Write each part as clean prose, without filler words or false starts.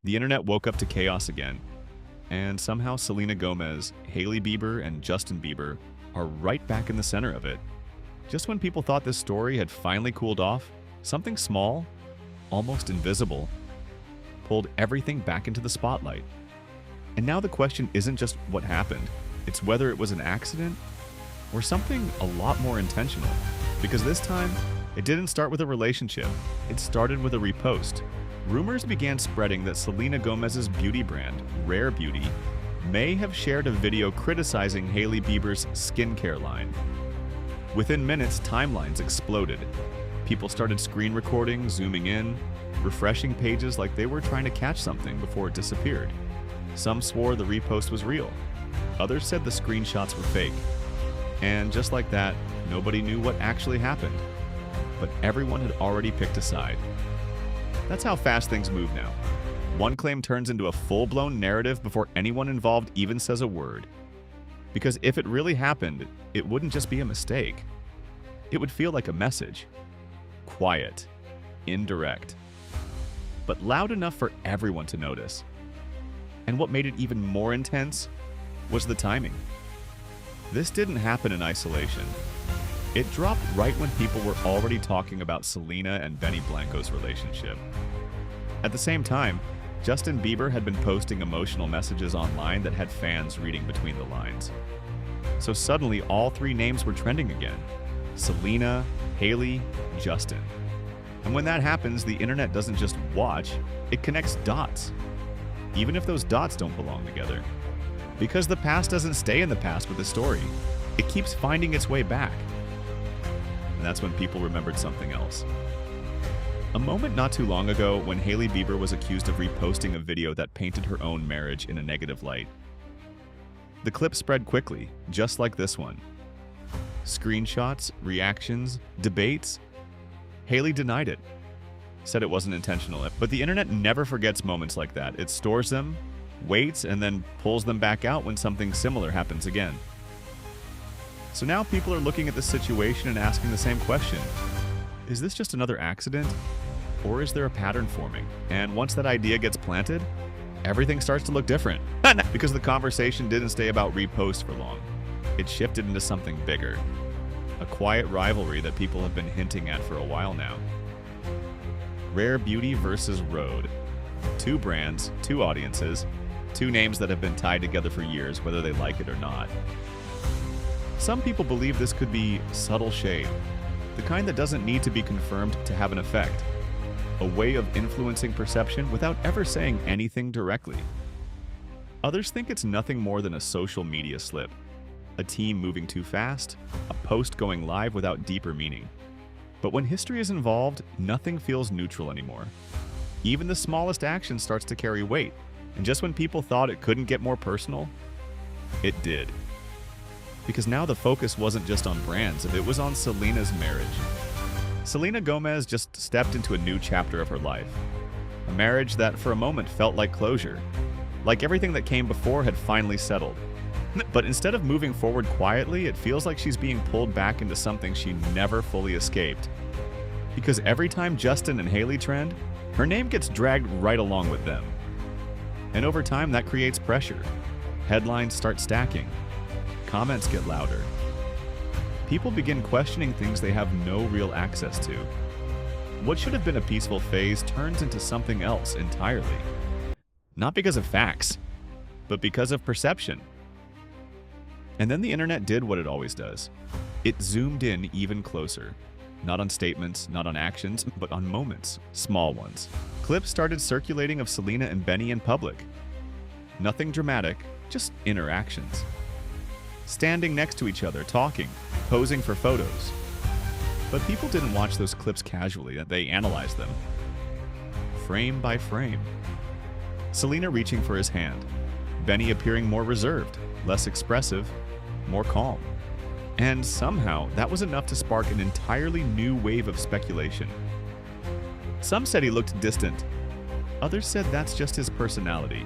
The internet woke up to chaos again, and somehow Selena Gomez, Hailey Bieber, and Justin Bieber are right back in the center of it. Just when people thought this story had finally cooled off, something small, almost invisible, pulled everything back into the spotlight. And now the question isn't just what happened, it's whether it was an accident or something a lot more intentional. Because this time, it didn't start with a relationship, it started with a repost. Rumors began spreading that Selena Gomez's beauty brand, Rare Beauty, may have shared a video criticizing Hailey Bieber's skincare line. Within minutes, timelines exploded. People started screen recording, zooming in, refreshing pages like they were trying to catch something before it disappeared. Some swore the repost was real. Others said the screenshots were fake. And just like that, nobody knew what actually happened. But everyone had already picked a side. That's how fast things move now. One claim turns into a full-blown narrative before anyone involved even says a word. Because if it really happened, it wouldn't just be a mistake. It would feel like a message. Quiet, indirect, but loud enough for everyone to notice. And what made it even more intense was the timing. This didn't happen in isolation. It dropped right when people were already talking about Selena and Benny Blanco's relationship. At the same time, Justin Bieber had been posting emotional messages online that had fans reading between the lines. So suddenly, all three names were trending again: Selena, Hailey, Justin. And when that happens, the internet doesn't just watch, it connects dots. Even if those dots don't belong together. Because the past doesn't stay in the past with the story. It keeps finding its way back. And that's when people remembered something else. A moment not too long ago when Hailey Bieber was accused of reposting a video that painted her own marriage in a negative light. The clip spread quickly, just like this one. Screenshots, reactions, debates. Hailey denied it, said it wasn't intentional. But the internet never forgets moments like that. It stores them, waits, and then pulls them back out when something similar happens again. So now people are looking at the situation and asking the same question. Is this just another accident? Or is there a pattern forming? And once that idea gets planted, everything starts to look different. Because the conversation didn't stay about reposts for long. It shifted into something bigger. A quiet rivalry that people have been hinting at for a while now. Rare Beauty versus Rhode. Two brands, two audiences, two names that have been tied together for years, whether they like it or not. Some people believe this could be subtle shade, the kind that doesn't need to be confirmed to have an effect. A way of influencing perception without ever saying anything directly. Others think it's nothing more than a social media slip. A team moving too fast, a post going live without deeper meaning. But when history is involved, nothing feels neutral anymore. Even the smallest action starts to carry weight, and just when people thought it couldn't get more personal, it did. Because now the focus wasn't just on brands, it was on Selena's marriage. Selena Gomez just stepped into a new chapter of her life. A marriage that for a moment felt like closure. Like everything that came before had finally settled. But instead of moving forward quietly, it feels like she's being pulled back into something she never fully escaped. Because every time Justin and Hailey trend, her name gets dragged right along with them. And over time, that creates pressure. Headlines start stacking. Comments get louder. People begin questioning things they have no real access to. What should have been a peaceful phase turns into something else entirely. Not because of facts, but because of perception. And then the internet did what it always does. It zoomed in even closer. Not on statements, not on actions, but on moments, small ones. Clips started circulating of Selena and Benny in public. Nothing dramatic, just interactions. Standing next to each other, talking, posing for photos. But people didn't watch those clips casually, they analyzed them. Frame by frame. Selena reaching for his hand. Benny appearing more reserved, less expressive, more calm. And somehow, that was enough to spark an entirely new wave of speculation. Some said he looked distant. Others said that's just his personality.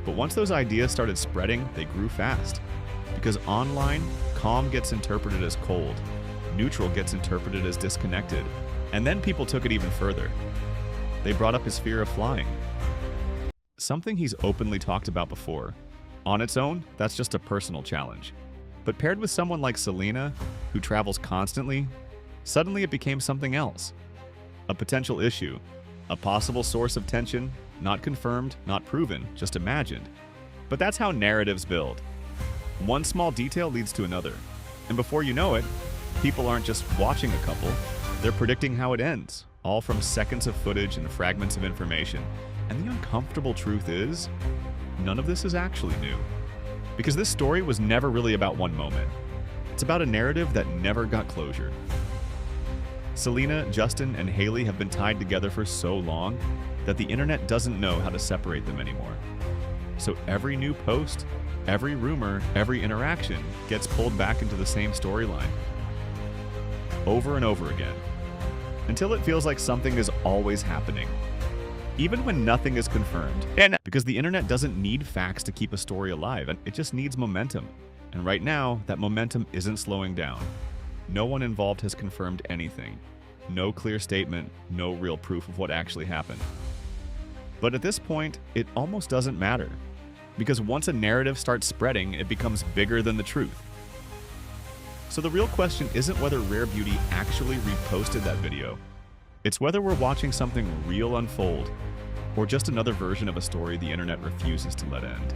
But once those ideas started spreading, they grew fast. Because online, calm gets interpreted as cold, neutral gets interpreted as disconnected, and then people took it even further. They brought up his fear of flying. something he's openly talked about before. On its own, that's just a personal challenge. But paired with someone like Selena, who travels constantly, suddenly it became something else. A potential issue, a possible source of tension, not confirmed, not proven, just imagined. But that's how narratives build. One small detail leads to another. And before you know it, people aren't just watching a couple, they're predicting how it ends, all from seconds of footage and fragments of information. And the uncomfortable truth is, none of this is actually new. Because this story was never really about one moment. It's about a narrative that never got closure. Selena, Justin, and Hailey have been tied together for so long that the internet doesn't know how to separate them anymore. So every new post, every rumor, every interaction gets pulled back into the same storyline. Over and over again. Until it feels like something is always happening. Even when nothing is confirmed. And because the internet doesn't need facts to keep a story alive, and it just needs momentum. And right now, that momentum isn't slowing down. No one involved has confirmed anything. No clear statement, no real proof of what actually happened. But at this point, it almost doesn't matter. Because once a narrative starts spreading, it becomes bigger than the truth. So the real question isn't whether Rare Beauty actually reposted that video. It's whether we're watching something real unfold, or just another version of a story the internet refuses to let end.